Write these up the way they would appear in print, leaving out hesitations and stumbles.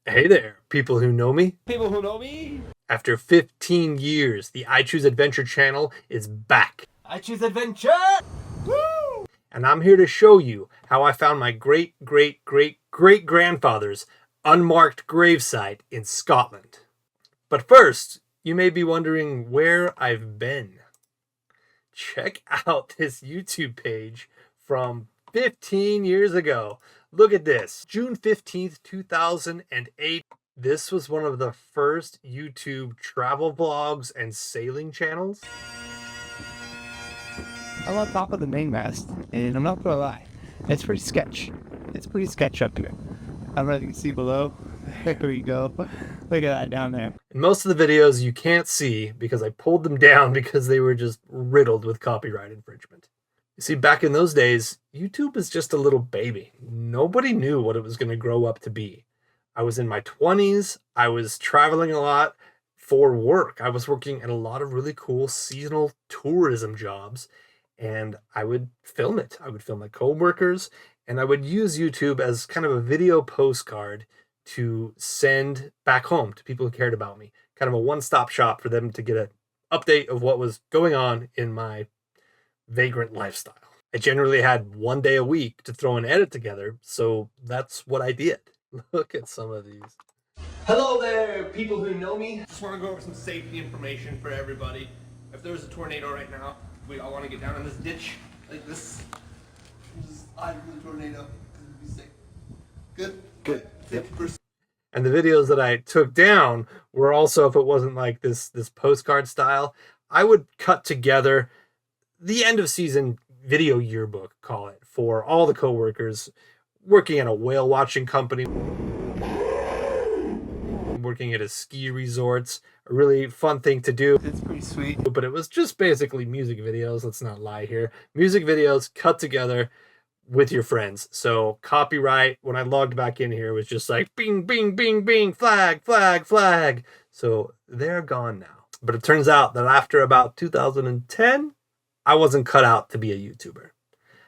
Hey there, people who know me. People who know me. After 15 years, the I Choose Adventure channel is back. I choose adventure. Woo! And I'm here to show you how I found my great-great-great-great-grandfather's unmarked gravesite in Scotland. But first, you may be wondering where I've been. Check out this YouTube page from 15 years ago. Look at this. June 15th, 2008. This was one of the first YouTube travel vlogs and sailing channels. I'm on top of the mainmast, and I'm not gonna lie, it's pretty sketch. It's pretty sketch up here. I don't know if you can see below. There we go. Look at that down there. And most of the videos you can't see because I pulled them down because they were just riddled with copyright infringement. You see, back in those days, YouTube was just a little baby. Nobody knew what it was going to grow up to be. I was in my 20s. I was traveling a lot for work. I was working at a lot of really cool seasonal tourism jobs, and I would film it. I would film my coworkers, and I would use YouTube as kind of a video postcard to send back home to people who cared about me. Kind of a one-stop shop for them to get an update of what was going on in my vagrant lifestyle. I generally had one day a week to throw an edit together, so that's what I did. Look at some of these. Hello there, people who know me. Just want to go over some safety information for everybody. If there's a tornado right now, we all want to get down in this ditch like this. Just hide from the tornado because it'd be safe. Good? Good. 50%. And the videos that I took down were also, if it wasn't like this postcard style, I would cut together the end of season video yearbook, call it, for all the coworkers working at a whale watching company, working at a ski resorts, a really fun thing to do. It's pretty sweet. But it was just basically music videos. Let's not lie here. Music videos cut together with your friends. So copyright, when I logged back in here, was just like bing, bing, bing, bing, flag, flag, flag. So they're gone now. But it turns out that after about 2010, I wasn't cut out to be a YouTuber.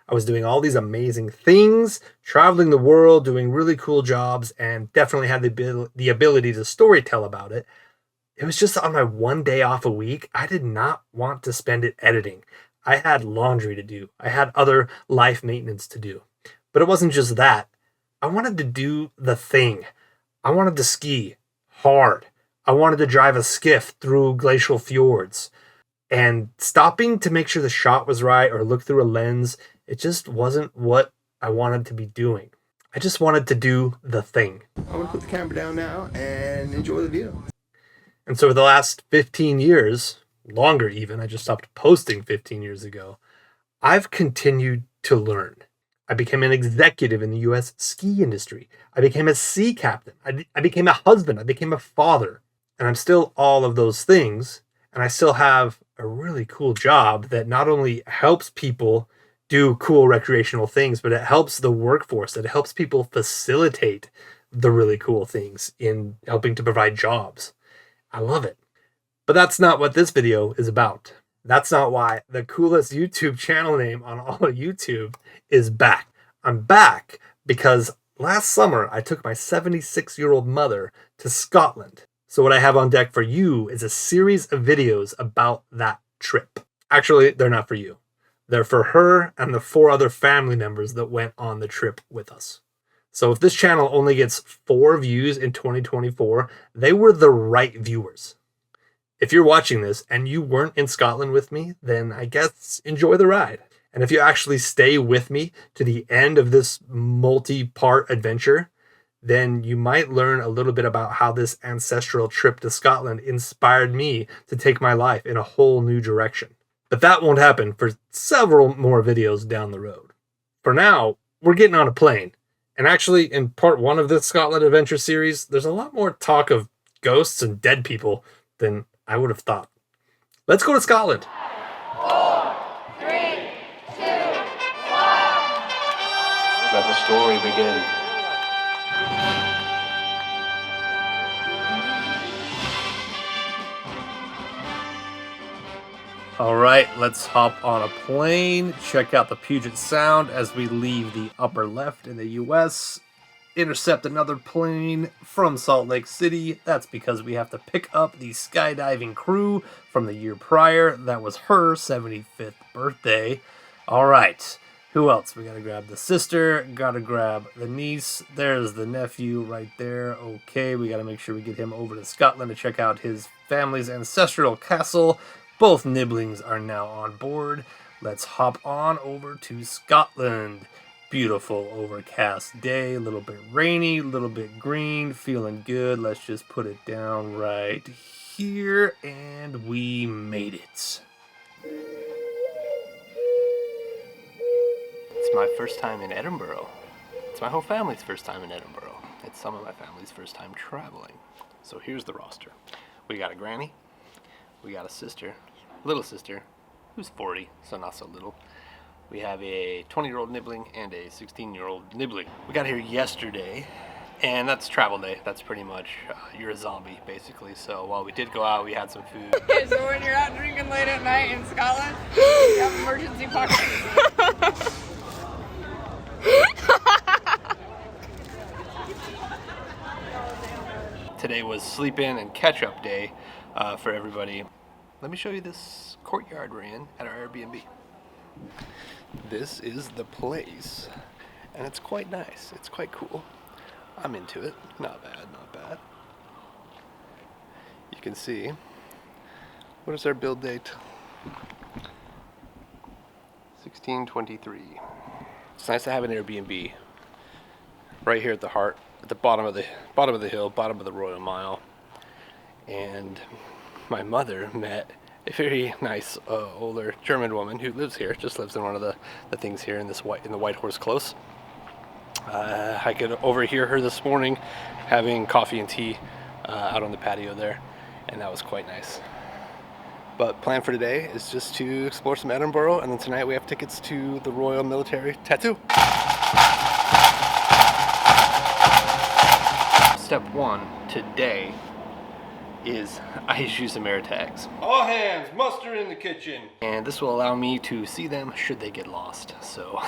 I was doing all these amazing things, traveling the world, doing really cool jobs, and definitely had the ability to storytell about it. It was just on my one day off a week, I did not want to spend it editing. I had laundry to do. I had other life maintenance to do. But it wasn't just that. I wanted to do the thing. I wanted to ski hard. I wanted to drive a skiff through glacial fjords. And stopping to make sure the shot was right or look through a lens, it just wasn't what I wanted to be doing. I just wanted to do the thing. I'm gonna put the camera down now and enjoy the view. And so for the last 15 years, longer even, I just stopped posting 15 years ago, I've continued to learn. I became an executive in the US ski industry. I became a sea captain. I became a husband. I became a father. And I'm still all of those things. And I still have a really cool job that not only helps people do cool recreational things, but it helps the workforce. It helps people facilitate the really cool things in helping to provide jobs. I love it. But that's not what this video is about. That's not why the coolest YouTube channel name on all of YouTube is back. I'm back because last summer I took my 76-year-old mother to Scotland. So what I have on deck for you is a series of videos about that trip. Actually, they're not for you. They're for her and the 4 other family members that went on the trip with us. So if this channel only gets 4 views in 2024, they were the right viewers. If you're watching this and you weren't in Scotland with me, then I guess enjoy the ride. And if you actually stay with me to the end of this multi-part adventure, then you might learn a little bit about how this ancestral trip to Scotland inspired me to take my life in a whole new direction. But that won't happen for several more videos down the road. For now, we're getting on a plane. And actually, in part 1 of this Scotland adventure series, there's a lot more talk of ghosts and dead people than I would have thought. Let's go to Scotland. 4, 3, 2, 1. Let the story begin. All right, let's hop on a plane, check out the Puget Sound as we leave the upper left in the US intercept another plane from Salt Lake City. That's because we have to pick up the skydiving crew from the year prior. That was her 75th birthday. All right. Who else? We gotta grab the sister, gotta grab the niece. There's the nephew right there. Okay, we gotta make sure we get him over to Scotland to check out his family's ancestral castle. Both nibblings are now on board. Let's hop on over to Scotland. Beautiful overcast day, a little bit rainy, a little bit green, feeling good. Let's just put it down right here, and we made it. It's my first time in Edinburgh. It's my whole family's first time in Edinburgh. It's some of my family's first time traveling. So here's the roster. We got a granny, we got a sister, little sister, who's 40, so not so little. We have a 20-year-old nibbling and a 16-year-old nibbling. We got here yesterday, and that's travel day. That's pretty much, you're a zombie, basically. So while we did go out, we had some food. Okay, so when you're out drinking late at night in Scotland, you have emergency pockets. Today was sleep-in and catch-up day for everybody. Let me show you this courtyard we're in at our Airbnb. This is the place, and it's quite nice. It's quite cool. I'm into it. Not bad, not bad. You can see, what is our build date? 1623. It's nice to have an Airbnb right here at the heart, at the bottom of the hill, bottom of the Royal Mile. And my mother met a very nice older German woman who lives here, just lives in one of the things here in the White Horse Close. I could overhear her this morning having coffee and tea out on the patio there, and that was quite nice. But plan for today is just to explore some Edinburgh, and then tonight we have tickets to the Royal Military Tattoo. Step one today is I use some air tags. All hands, muster in the kitchen. And this will allow me to see them should they get lost. So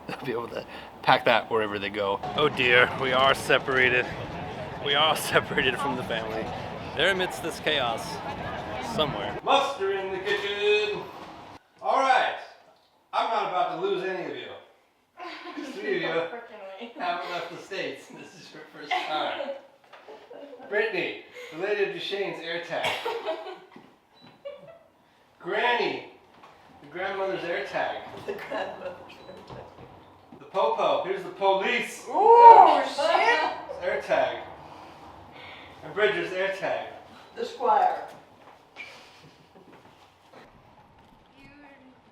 they'll be able to pack that wherever they go. Oh dear, we are separated. We are separated from the family. They're amidst this chaos somewhere. Muster in the kitchen. All right, I'm not about to lose any of you. 3 of you haven't left the States. This is your first time. Brittany, the Lady of Duchesne's air tag. Granny, the grandmother's air tag. The grandmother's air tag. The Popo, here's the police. Oh, shit! Air tag. And Bridger's air tag. The squire.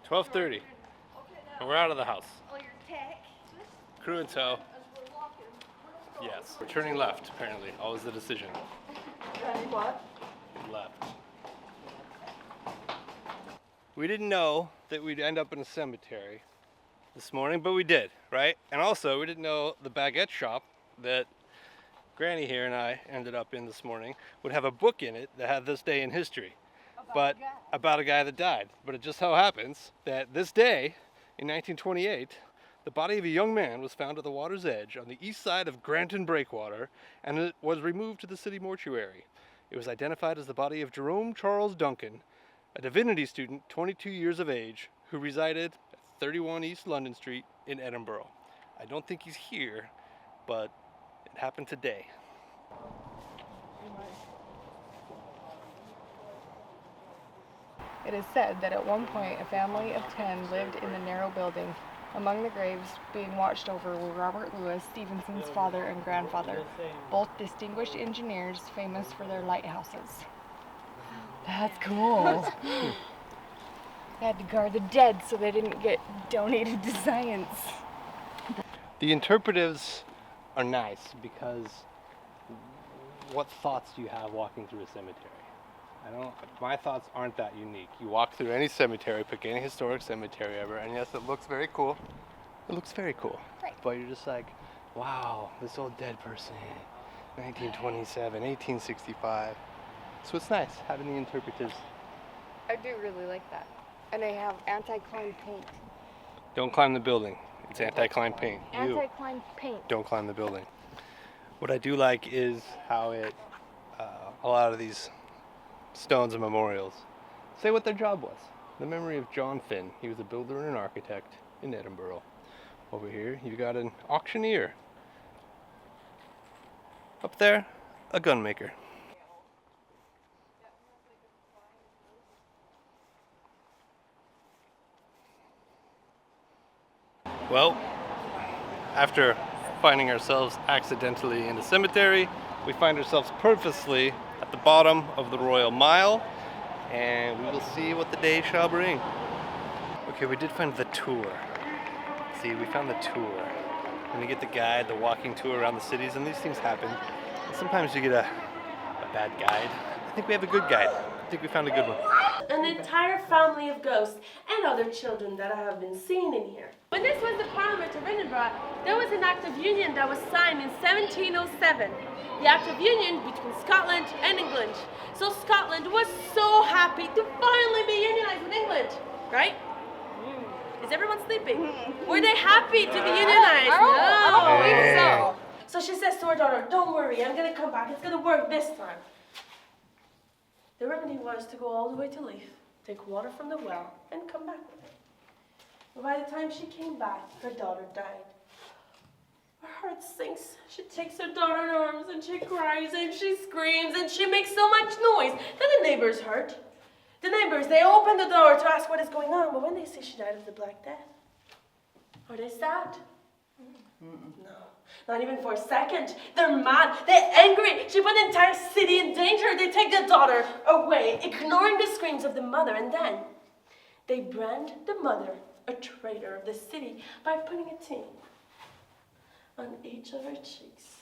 12:30. And we're out of the house. All your tech. Crew in tow. Yes. We're turning left, apparently. Always the decision. Granny what? Left. We didn't know that we'd end up in a cemetery this morning, but we did, right? And also, we didn't know the baguette shop that Granny here and I ended up in this morning would have a book in it that had this day in history. About a guy that died. But it just so happens that this day, in 1928, the body of a young man was found at the water's edge on the east side of Granton Breakwater, and it was removed to the city mortuary. It was identified as the body of Jerome Charles Duncan, a divinity student, 22 years of age, who resided at 31 East London Street in Edinburgh. I don't think he's here, but it happened today. It is said that at one point a family of 10 lived in the narrow building. Among the graves being watched over were Robert Louis, Stevenson's father and grandfather, both distinguished engineers famous for their lighthouses. That's cool. They had to guard the dead so they didn't get donated to science. The interpretives are nice because what thoughts do you have walking through a cemetery? My thoughts aren't that unique. You walk through any cemetery, pick any historic cemetery ever, and yes, it looks very cool. It looks very cool. Right. But you're just like, wow, this old dead person, 1927, 1865. So it's nice having the interpretives. I do really like that. And they have anti-climb paint. Don't climb the building. It's anti-climb paint. Anti-climb paint. Don't climb the building. What I do like is how a lot of these stones and memorials say what their job was. The memory of John Finn. He was a builder and an architect in Edinburgh. Over here, you got an auctioneer. Up there, a gunmaker. Well, after finding ourselves accidentally in a cemetery, we find ourselves purposely at the bottom of the Royal Mile, and we will see what the day shall bring. Okay, we did find the tour. See, we found the tour. When you get the guide, the walking tour around the cities, and these things happen. And sometimes you get a bad guide. I think we have a good guide. I think we found a good one. An entire family of ghosts and other children that I have been seeing in here. When this was the Parliament of Edinburgh, there was an Act of Union that was signed in 1707. The Act of Union between Scotland and England. So Scotland was so happy to finally be unionized with England, right? Is everyone sleeping? Were they happy to be unionized? I don't believe so. So she says to her daughter, don't worry, I'm gonna come back. It's gonna work this time. The remedy was to go all the way to Leith, take water from the well, and come back with it. But by the time she came back, her daughter died. Her heart sinks. She takes her daughter in her arms and she cries and she screams and she makes so much noise that the neighbors heard. The neighbors, they open the door to ask what is going on, but when they see she died of the Black Death, are they sad? No, not even for a second. They're mad, they're angry. She put the entire city in danger. They take the daughter away, ignoring the screams of the mother, and then they brand the mother a traitor of the city by putting a T on each of her cheeks.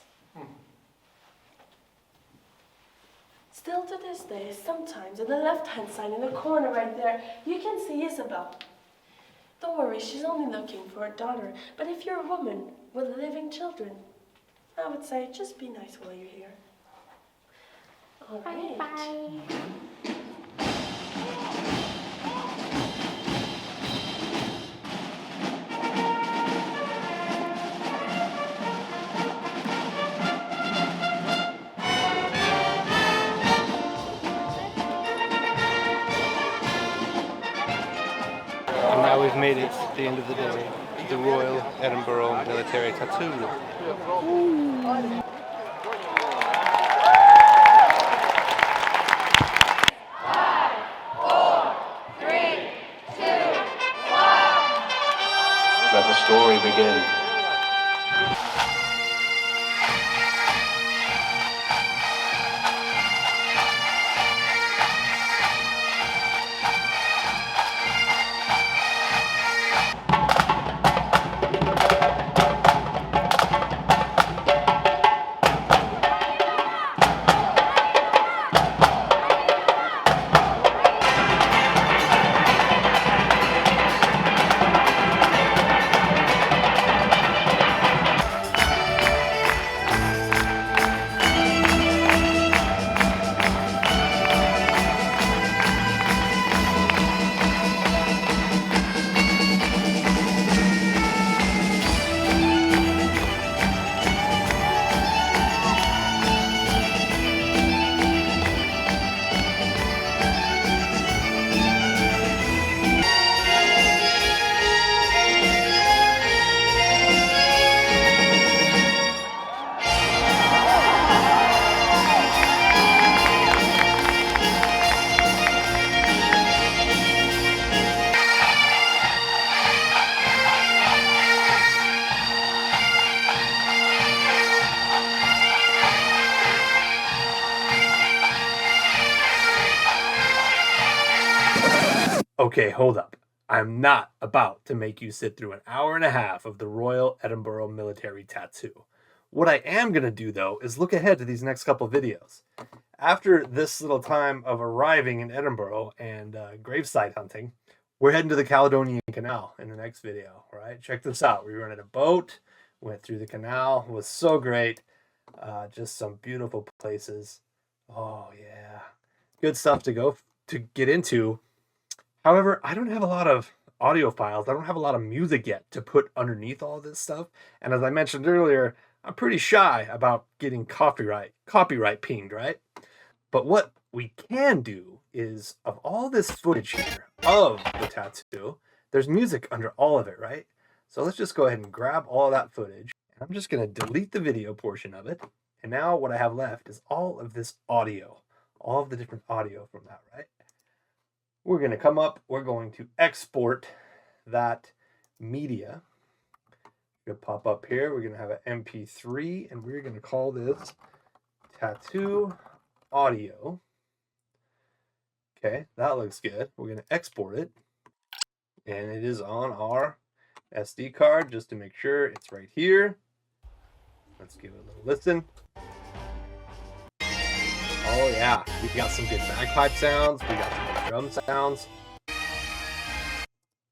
Still to this day, sometimes on the left-hand side, in the corner right there, you can see Isabel. Don't worry, she's only looking for a daughter. But if you're a woman with living children, I would say just be nice while you're here. All right. Bye. And now we've made it to the end of the day, to the Royal Edinburgh Military Tattoo. Let the story begin. Okay, hold up. I'm not about to make you sit through an hour and a half of the Royal Edinburgh Military Tattoo. What I am going to do, though, is look ahead to these next couple videos. After this little time of arriving in Edinburgh and gravesite hunting, we're heading to the Caledonian Canal in the next video, right? Check this out. We rented a boat, went through the canal. It was so great. Just some beautiful places. Oh, yeah. Good stuff to get into. However, I don't have a lot of audio files. I don't have a lot of music yet to put underneath all this stuff. And as I mentioned earlier, I'm pretty shy about getting copyright pinged, right? But what we can do is, of all this footage here of the tattoo, there's music under all of it, right? So let's just go ahead and grab all of that footage. I'm just going to delete the video portion of it. And now what I have left is all of this audio, all of the different audio from that, right? We're going to come up, we're going to export that media. Going to pop up here. We're going to have an MP3, and we're going to call this tattoo audio. Okay, that looks good. We're going to export it, and it is on our SD card just to make sure it's right here. Let's give it a little listen. Oh yeah, we got some good bagpipe sounds. We got some good drum sounds.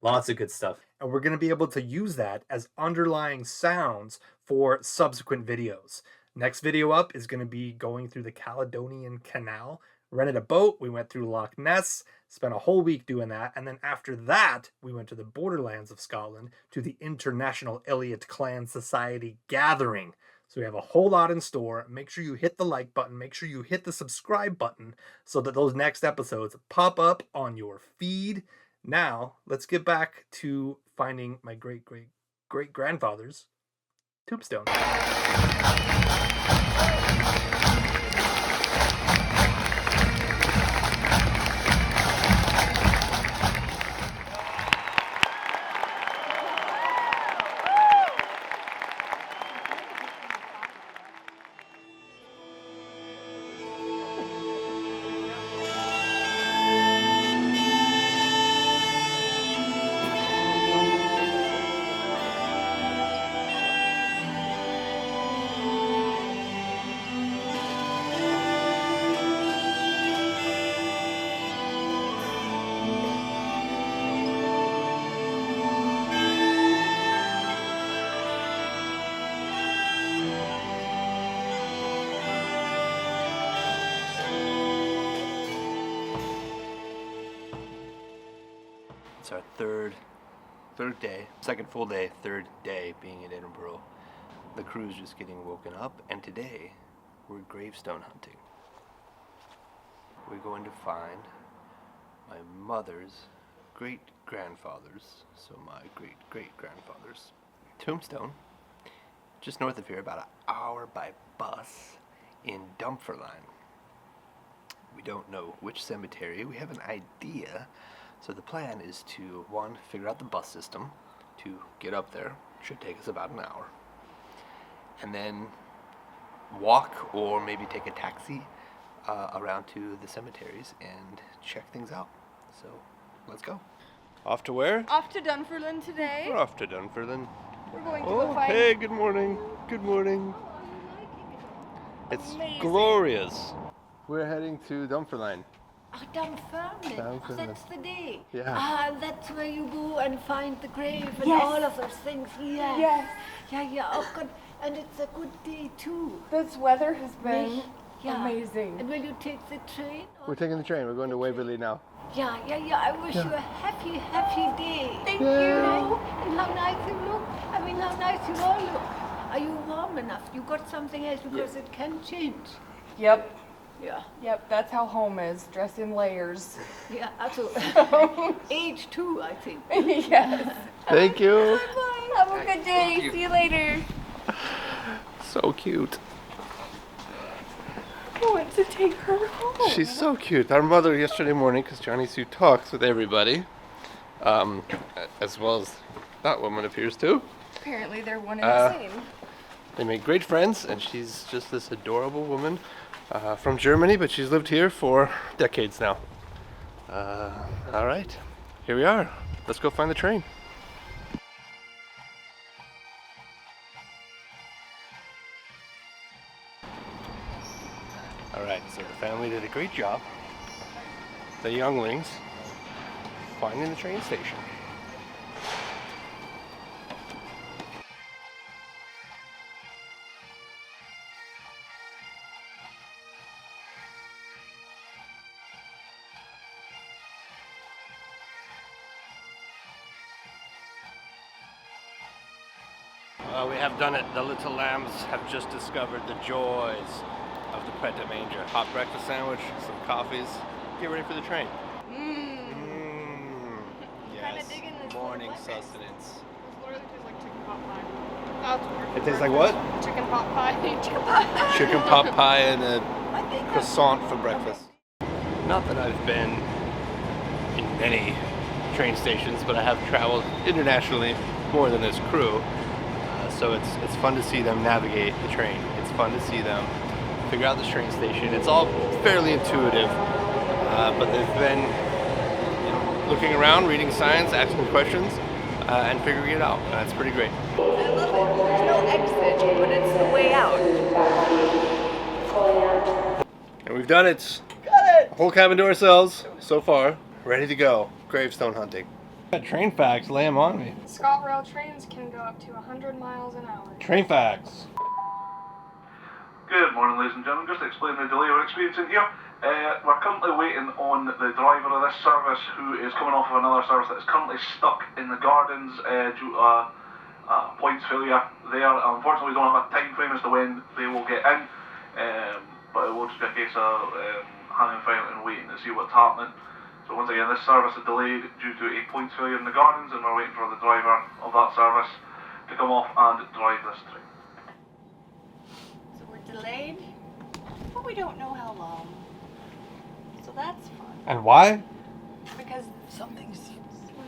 Lots of good stuff. And we're going to be able to use that as underlying sounds for subsequent videos. Next video up is going to be going through the Caledonian Canal. Rented a boat, we went through Loch Ness, spent a whole week doing that, and then after that, we went to the borderlands of Scotland to the International Elliot Clan Society Gathering. So we have a whole lot in store. Make sure you hit the like button, make sure you hit the subscribe button so that those next episodes pop up on your feed. Now, let's get back to finding my great-great-great-grandfather's tombstone. It's our third day, second full day, third day being in Edinburgh. The crew's just getting woken up, and today we're gravestone hunting. We're going to find my mother's great-grandfather's, so my great-great-grandfather's tombstone, just north of here, about an hour by bus in Dunfermline. We don't know which cemetery, we have an idea. So the plan is to, one, figure out the bus system to get up there. Should take us about an hour. And then walk or maybe take a taxi around to the cemeteries and check things out. So let's go. Off to where? Off to Dunfermline today. We're off to Dunfermline. We're going to go find... Hey, good morning. Good morning. It's Amazing. glorious. We're heading to Dunfermline. Oh, Dunfermline. Dunfermline. That's the day. Yeah. Ah, that's where you go and find the grave and Yes. all of those things. Yes. Yes. Yeah. Oh, God. And it's a good day, too. This weather has been Yeah. amazing. And will you take the train? We're taking the train. We're going to Waverley now. Yeah. I wish you a happy, happy day. Thank You you. know, and how nice you look. I mean, how nice you all look. Are you warm enough? You got something else because it can change. Yep. Yeah. Yep, that's how home is, dressed in layers. Yeah, absolutely. Age too, I think. Yes. Thank you. Bye. Have a good day. See you later. So cute. I want to take her home. She's so cute. Our mother yesterday morning, because Johnny Sue talks with everybody, as well as that woman appears to. Apparently they're one and the same. They made great friends, and she's just this adorable woman from Germany, but she's lived here for decades now. All right, here we are. Let's go find the train. All right, so the family did a great job. The younglings finding the train station. We have done it. The little lambs have just discovered the joys of the Pret a Manger. Hot breakfast sandwich, some coffees. Get ready for the train. Yes, digging this morning little breakfast. sustenance. This literally tastes like chicken pot pie. That's weird. It tastes like what? Chicken pot pie. Chicken pot pie. Chicken pot pie and a croissant for breakfast. Not that I've been in many train stations, but I have traveled internationally more than this crew. So it's fun to see them navigate the train. It's fun to see them figure out this train station. It's all fairly intuitive, but they've been looking around, reading signs, asking questions, and figuring it out. That's pretty great. I love it. There's no exit, but it's the way out. And we've done it. Got it! Whole cabin to ourselves so far. Ready to go. Gravestone hunting. Train facts, lay 'em on me. ScotRail trains can go up to 100 miles an hour. Train facts. Good morning, ladies and gentlemen. Just to explain the delay we're experiencing here. We're currently waiting on the driver of this service, who is coming off of another service that is currently stuck in the gardens due to a points failure there. Unfortunately, we don't have a time frame as to when they will get in, but it will just be a case of hanging fire and waiting to see what's happening. So once again, this service is delayed due to a points failure in the gardens, and we're waiting for the driver of that service to come off and drive this train. So we're delayed, but we don't know how long. So that's fun. And why? Because Something's.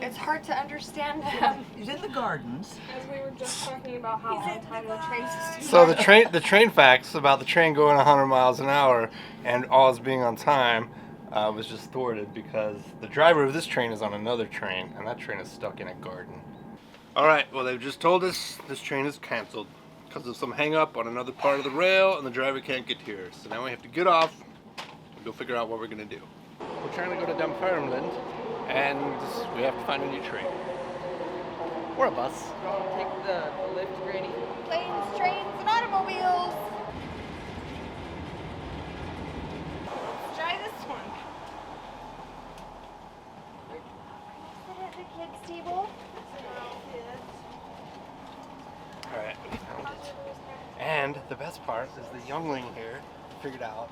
it's hard to understand him. He's in the gardens. As we were just talking about how on time the train system. So the train facts about the train going 100 miles an hour and always being on time was just thwarted because the driver of this train is on another train, and that train is stuck in a garden. All right, well, they've just told us this train is canceled because of some hang-up on another part of the rail, and the driver can't get here. So now we have to get off and go figure out what we're gonna do. We're trying to go to Dunfermline, and we have to find a new train. Or a bus. Take the lift, Granny. Planes, trains, and automobiles. Let's try this one. Sit at the kids' table. All right, we found it. And the best part is the youngling here figured out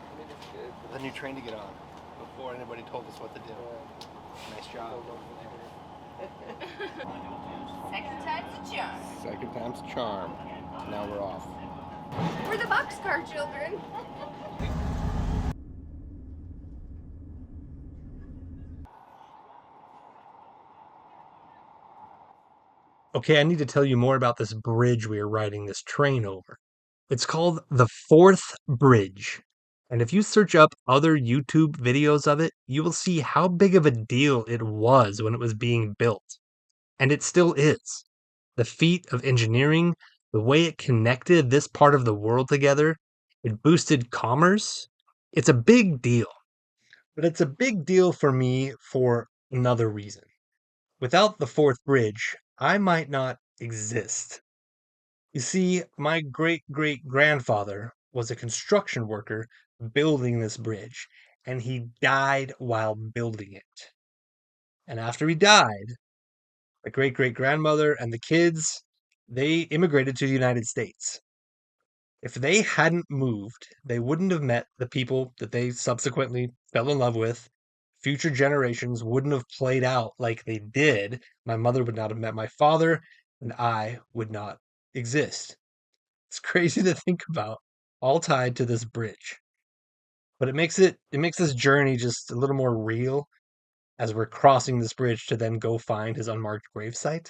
the new train to get on before anybody told us what to do. Nice job. Second time's a charm. Second time's a charm. Now we're off. We're the boxcar children. Okay, I need to tell you more about this bridge we are riding this train over. It's called the Fourth Bridge. And if you search up other YouTube videos of it, you will see how big of a deal it was when it was being built. And it still is. The feat of engineering, the way it connected this part of the world together, it boosted commerce. It's a big deal. But it's a big deal for me for another reason. Without the Fourth Bridge, I might not exist. You see, my great-great-grandfather was a construction worker building this bridge, and he died while building it. And after he died, my great-great-grandmother and the kids, they immigrated to the United States. If they hadn't moved, they wouldn't have met the people that they subsequently fell in love with. Future generations wouldn't have played out like they did. My mother would not have met my father, and I would not exist. It's crazy to think about, all tied to this bridge. But it makes this journey just a little more real as we're crossing this bridge to then go find his unmarked gravesite.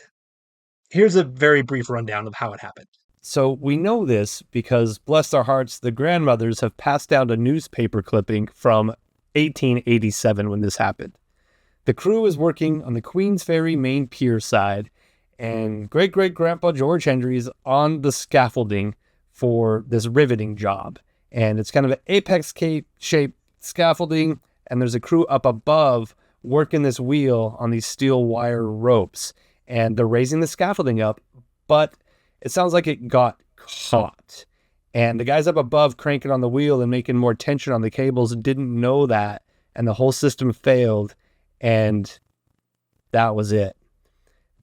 Here's a very brief rundown of how it happened. So we know this because, bless their hearts, the grandmothers have passed down a newspaper clipping from 1887 when this happened. The crew was working on the Queens Ferry main pier side, and great-great-grandpa George Hendry is on the scaffolding for this riveting job. And it's kind of an apex-shaped scaffolding, and there's a crew up above working this wheel on these steel wire ropes. And they're raising the scaffolding up, but it sounds like it got caught. And the guys up above cranking on the wheel and making more tension on the cables didn't know that, and the whole system failed, and that was it.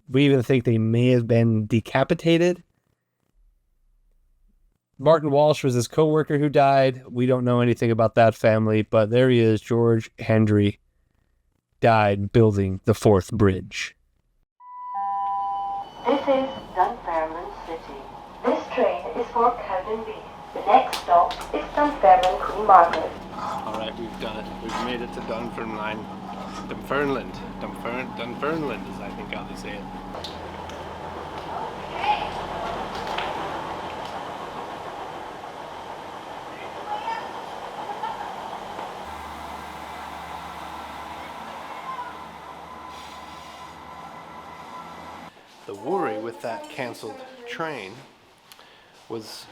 We even think they may have been decapitated, Martin Walsh was his co-worker who died. We don't know anything about that family, but there he is. George Hendry died building the 4th bridge. This is Dunfermline City. This train is for Cowdenbeath. The next stop is Dunfermline Queen Margaret. Alright, we've done it. We've made it to Dunfermline. Dunfermline, is I think how they say it. The worry with that cancelled train was,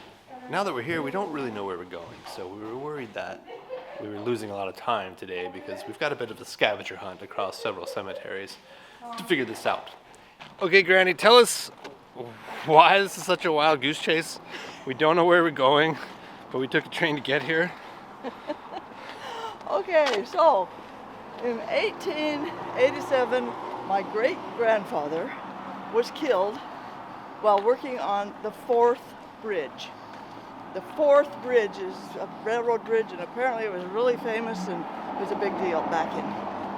now that we're here, we don't really know where we're going. So we were worried that we were losing a lot of time today because we've got a bit of a scavenger hunt across several cemeteries to figure this out. Okay, Granny, tell us why this is such a wild goose chase. We don't know where we're going, but we took a train to get here. Okay, so in 1887, my great-grandfather was killed while working on the 4th bridge. The 4th bridge is a railroad bridge, and apparently it was really famous and it was a big deal back in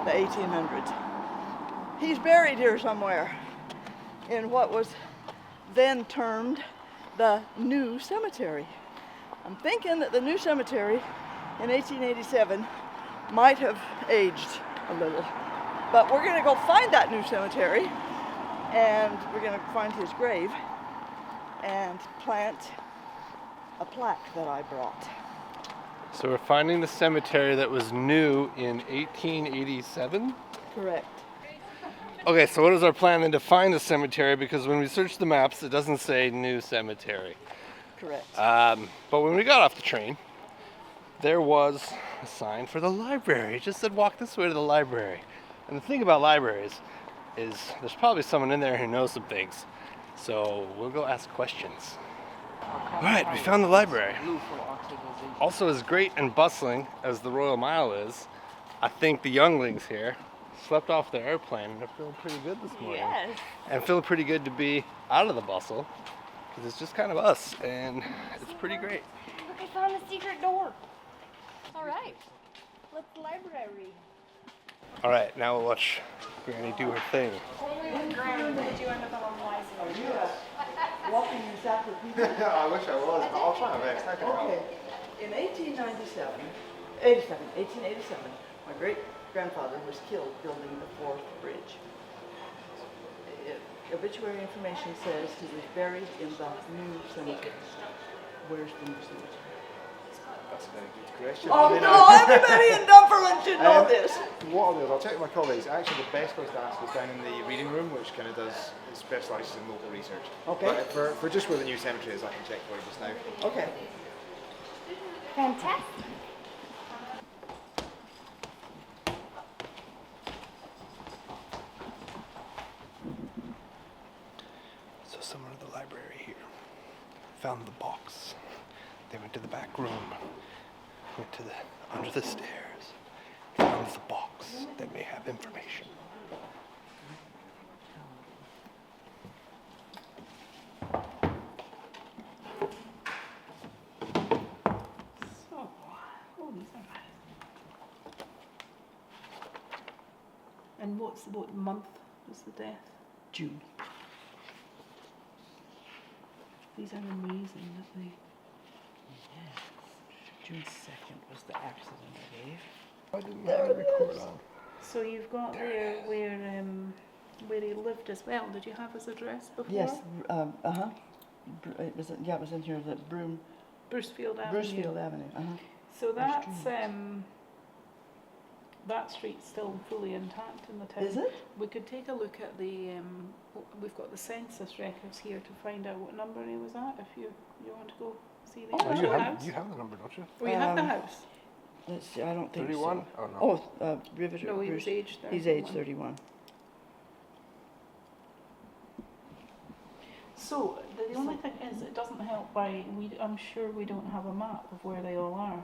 the 1800s. He's buried here somewhere in what was then termed the New Cemetery. I'm thinking that the New Cemetery in 1887 might have aged a little. But we're going to go find that New Cemetery, and we're going to find his grave and plant a plaque that I brought. So we're finding the cemetery that was new in 1887? Correct. Okay, so what is our plan then to find the cemetery? Because when we search the maps, it doesn't say New Cemetery. Correct. But when we got off the train, there was a sign for the library. It just said walk this way to the library. And the thing about libraries is there's probably someone in there who knows some things. So we'll go ask questions. All right, we found the library. Also, as great and bustling as the Royal Mile is, I think the younglings here slept off their airplane and they're feeling pretty good this morning. Yes. And feeling pretty good to be out of the bustle because it's just kind of us and it's pretty great. Look, I found the secret door. All right. Let's library. All right, now we'll watch Granny do her thing. Granny, did you end up on the license? Are you walking encyclopedia? I wish I was, but I'll try my best. How can I help? Okay. In 1887, my great-grandfather was killed building the 4th bridge. Obituary information says he was buried in the New Cemetery. Where's the New Cemetery? That's a very good question. Oh no, everybody in Dunfermline should know this. What I'll do is I'll check with my colleagues. Actually, the best place to ask is down in the reading room, which kind of specialises in local research. Okay. But for just where the new cemetery is, I can check for you just now. Okay. Fantastic. So someone in the library here found the box. They went to the back room, went to under the stairs, found the box that may have information. And what month was the death? June. These are amazing, aren't they? Yes. June 2nd was the accident, I believe. I didn't really record on. So you've got there where he lived as well. Did you have his address before? Yes. It was in here. That Brucefield Avenue. Brucefield Avenue. So that's that street's still fully intact in the town. Is it? We could take a look at the we've got the census records here to find out what number he was at. If you want to go see the house. You have the number, don't you? Oh, you have the house. Let's see. I don't think 31? so. Oh no. Riveter. No, he was aged 31. He's age 31. So the only thing is, it doesn't help by I'm sure we don't have a map of where they all are.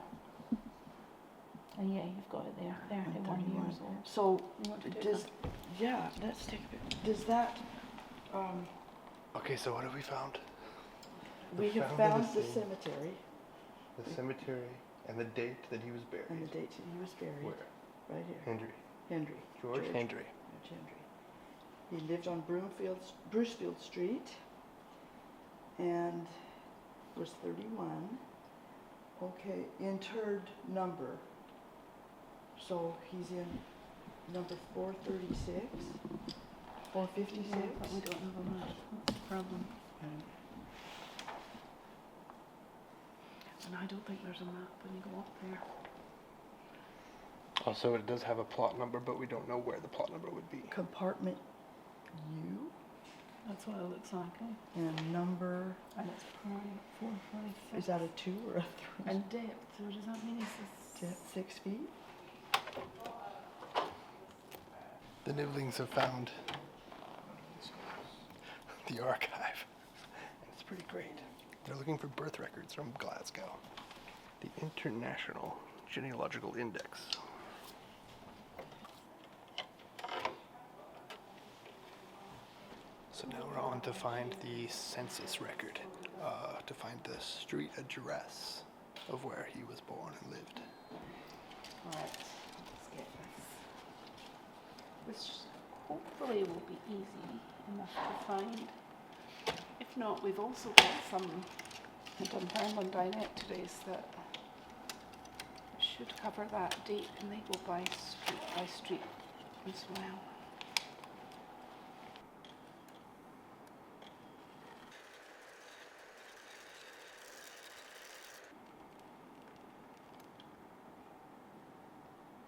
And yeah, you've got it there. 31 years old. So You want to take let's take a picture. Does that Okay, so what have we found? We have found the cemetery. The cemetery and the date that he was buried. And the date that he was buried. Where? Right here. Henry. George Hendry. George Hendry. He lived on Brucefield Street and was 31. Okay, interred number. So he's in number 436, 456. Yeah, but we don't have a map. That's the problem. And I don't think there's a map when you go up there. Also, it does have a plot number, but we don't know where the plot number would be. Compartment U. That's what it looks like, eh? And number. And it's prime 456. Is that a 2 or a 3? And depth, so does that mean it's depth 6 feet? The Nibblings have found the archive. It's pretty great. They're looking for birth records from Glasgow. The International Genealogical Index. So now we're on to find the census record, to find the street address of where he was born and lived. Alright, let's get this. Which hopefully will be easy enough to find. If not, we've also got some Dunfermline directories that should cover that date, and they go by street as well.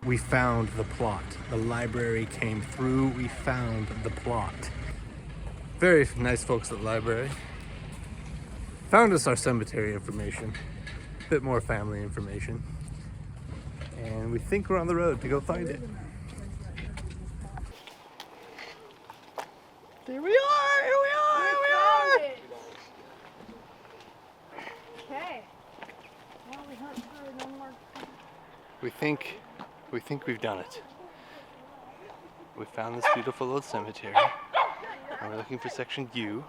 We found the plot. The library came through. We found the plot. Very nice folks at the library. Found us our cemetery information. A bit more family information. And we think we're on the road to go find it. There we are! Here we are! Here we are! Okay. Well, we hunt for an unmarked. We think we've done it. We found this beautiful old cemetery, and we're looking for section U,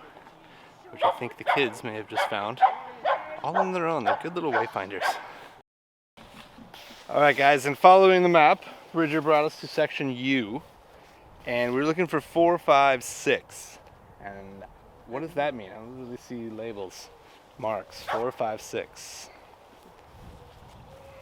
which I think the kids may have just found, all on their own. They're good little wayfinders. All right, guys, and following the map, Bridger brought us to section U, and we're looking for 456. And what does that mean? I don't really see labels, marks. 456.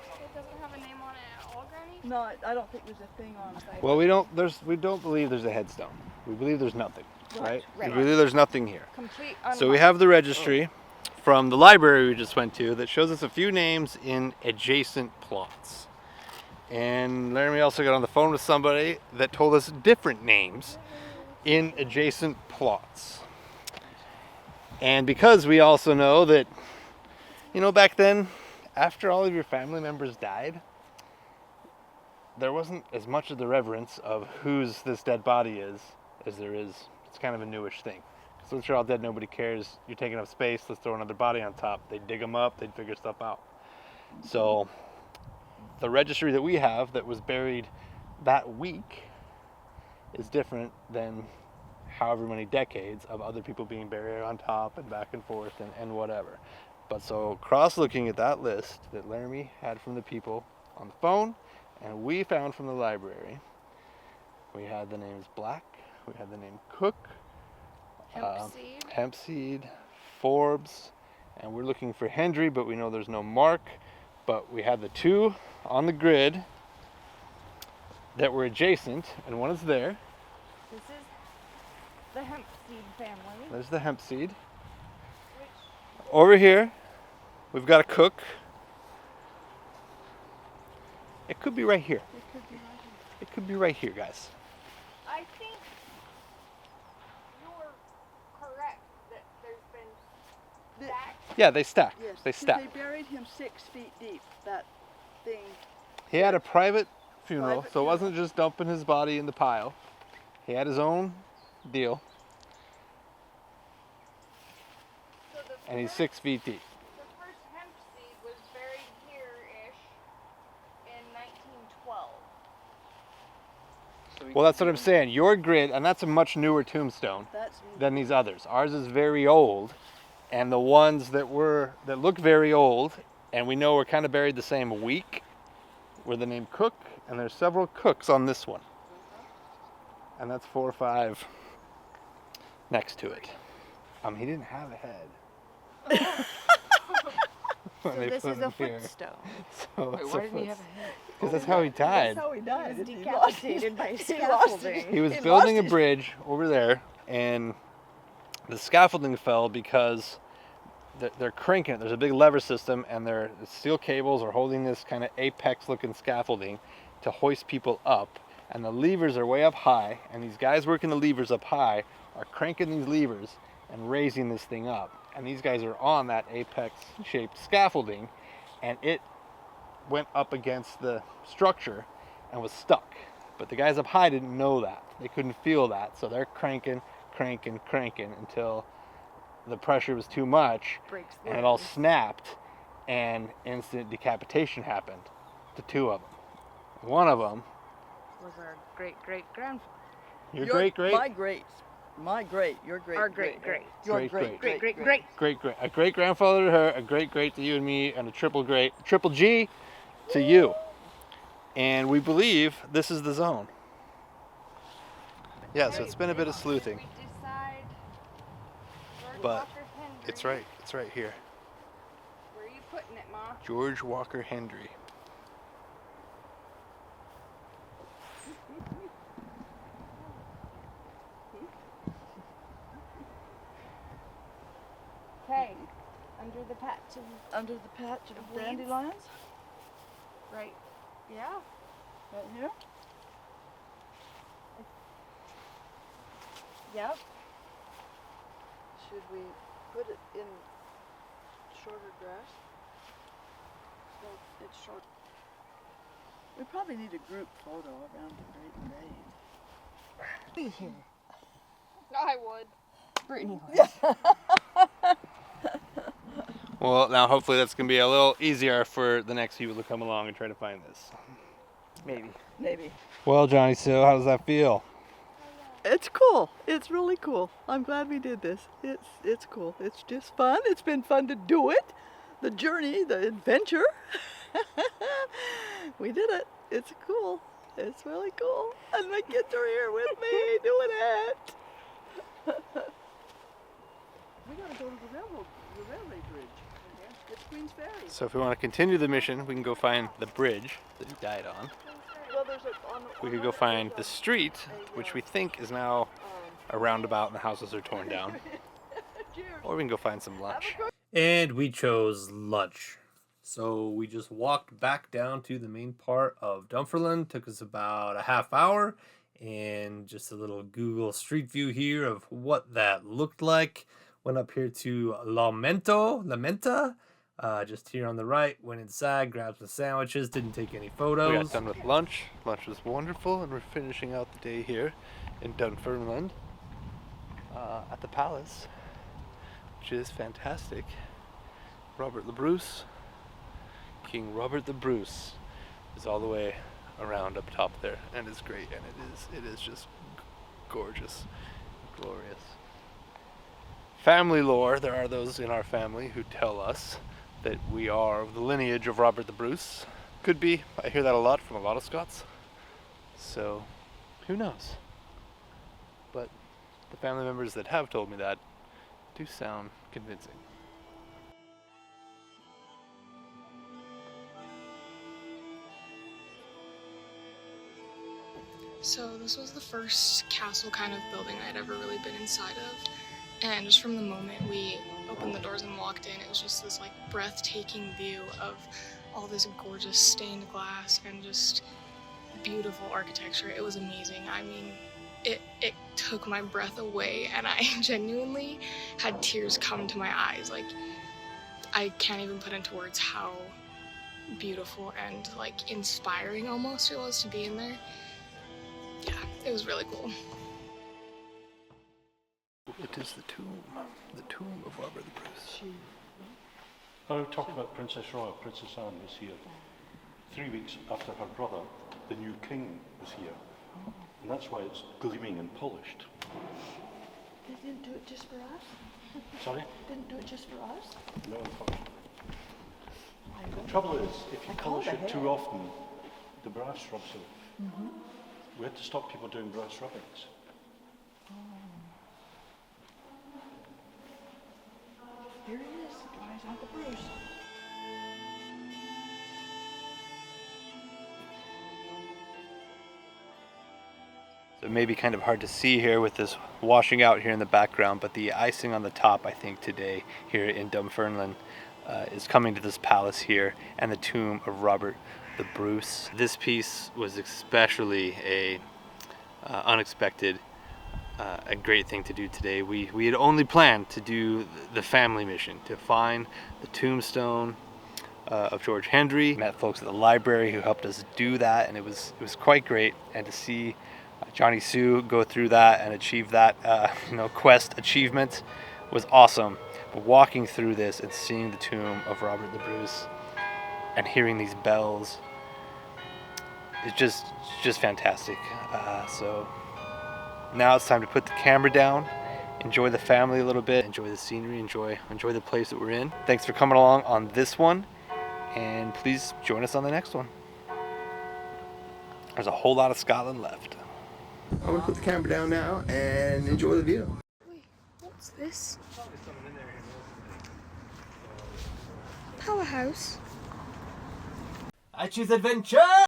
It doesn't have a name on it at all, Granny? No, I don't think there's a thing on it. Well, we don't believe there's a headstone. We believe there's nothing, right? Right. We believe there's nothing here. Complete So we have the registry from the library we just went to that shows us a few names in adjacent plots. And Laramie also got on the phone with somebody that told us different names in adjacent plots. And because we also know that, you know, back then, after all of your family members died, there wasn't as much of the reverence of whose this dead body is as there is. It's kind of a newish thing. So once you're all dead, nobody cares. You're taking up space. Let's throw another body on top. They'd dig them up. They'd figure stuff out. So the registry that we have that was buried that week is different than however many decades of other people being buried on top and back and forth and whatever. But so cross-looking at that list that Laramie had from the people on the phone and we found from the library, we had the names Black, we had the name Cook, Hempseed, Forbes, and we're looking for Hendry, but we know there's no mark. But we had the two on the grid that were adjacent, and one is there. This is the Hempseed family. There's the Hempseed. Over here, we've got a Cook. It could be right here. It could be right here, guys. I think you're correct that there's been stacks. Yeah, they stack. Yes, They 'cause stack. They buried him 6 feet deep, that thing. He had a private funeral, Private so it wasn't just dumping his body in the pile. He had his own deal, So the and he's first- 6 feet deep. The first Hempseed was buried here-ish in 1912. Well, that's what I'm saying. Your grid, and that's a much newer tombstone That's than these others. Ours is very old, And the ones that look very old, and we know were kind of buried the same week, were the name Cook, and there's several Cooks on this one. And that's 4 or 5 next to it. He didn't have a head. So this is a footstone. So Wait, why didn't he have a head? Because that's how he died. That's how he died. He was decapitated by lost scaffolding. He was building a bridge over there, and the scaffolding fell because they're cranking it. There's a big lever system, and the steel cables are holding this kind of apex-looking scaffolding to hoist people up. And the levers are way up high, and these guys working the levers up high are cranking these levers and raising this thing up. And these guys are on that apex-shaped scaffolding, and it went up against the structure and was stuck. But the guys up high didn't know that. They couldn't feel that, so they're cranking until the pressure was too much, and it all snapped, and instant decapitation happened to 2 of them. One of them Was our great-great-grandfather. Your great-great? My great, your great. Our great-great. Your great-great. Great-great. A great-grandfather to her, a great-great to you and me, and a triple G to you. And we believe this is the zone. Yeah, so it's been a bit of sleuthing. But it's right here. Where are you putting it, Ma? George Walker Hendry. Okay, under the patch of dandelions? Right. Yeah. Right here? Yep. Should we put it in shorter grass? No, it's short. We probably need a group photo around the Great Maid. I would. Brittany. Well, now hopefully that's going to be a little easier for the next people to come along and try to find this. Maybe. Well, Johnny, so how does that feel? It's cool. It's really cool. I'm glad we did this. It's cool. It's just fun. It's been fun to do it. The journey, the adventure. We did it. It's cool. It's really cool. And my kids are here with me doing it. We gotta go to the railway bridge. It's Queen's Ferry. So if we want to continue the mission, we can go find the bridge that he died on. Well, We could go find the street, which we think is now a roundabout and the houses are torn down. Or we can go find some lunch. And we chose lunch. So we just walked back down to the main part of Dunfermline. Took us about a half hour. And just a little Google Street View here of what that looked like. Went up here to Lamenta. Just here on the right. Went inside, grabbed some sandwiches. Didn't take any photos. We got done with lunch. Lunch was wonderful. And we're finishing out the day here in Dunfermline at the palace, which is fantastic. Robert the Bruce, King Robert the Bruce, is all the way around up top there, and it's great, and it is just gorgeous, glorious. Family lore, there are those in our family who tell us that we are of the lineage of Robert the Bruce. Could be. I hear that a lot from a lot of Scots. So, who knows? But the family members that have told me that do sound convincing. So this was the first castle kind of building I'd ever really been inside of. And just from the moment we opened the doors and walked in, it was just this like breathtaking view of all this gorgeous stained glass and just beautiful architecture. It was amazing. I mean, it took my breath away, and I genuinely had tears come to my eyes. Like, I can't even put into words how beautiful and like inspiring almost it was to be in there. Yeah, it was really cool. It is the tomb of Robert the Bruce. Now talking about Princess Royal, Princess Anne was here 3 weeks after her brother, the new king, was here. And that's why it's gleaming and polished. They didn't do it just for us? Sorry? Didn't do it just for us? No, unfortunately. The trouble is, if you polish it too often, the brass rubs off. We had to stop people doing brass rubbings. Here it is, guys, Uncle Bruce. So it may be kind of hard to see here with this washing out here in the background, but the icing on the top, I think, today here in Dunfermline is coming to this palace here and the tomb of Robert the Bruce. This piece was especially a unexpected, a great thing to do today. We had only planned to do the family mission, to find the tombstone of Walker Hendry. Met folks at the library who helped us do that, and it was quite great. And to see Johnny Sue go through that and achieve that quest achievement was awesome. But walking through this and seeing the tomb of Robert the Bruce and hearing these bells, it's just fantastic. So now it's time to put the camera down, enjoy the family a little bit, enjoy the scenery, enjoy the place that we're in. Thanks for coming along on this one, and please join us on the next one. There's a whole lot of Scotland left. I'm gonna put the camera down now and enjoy the view. Wait, what's this? Powerhouse? I choose adventure!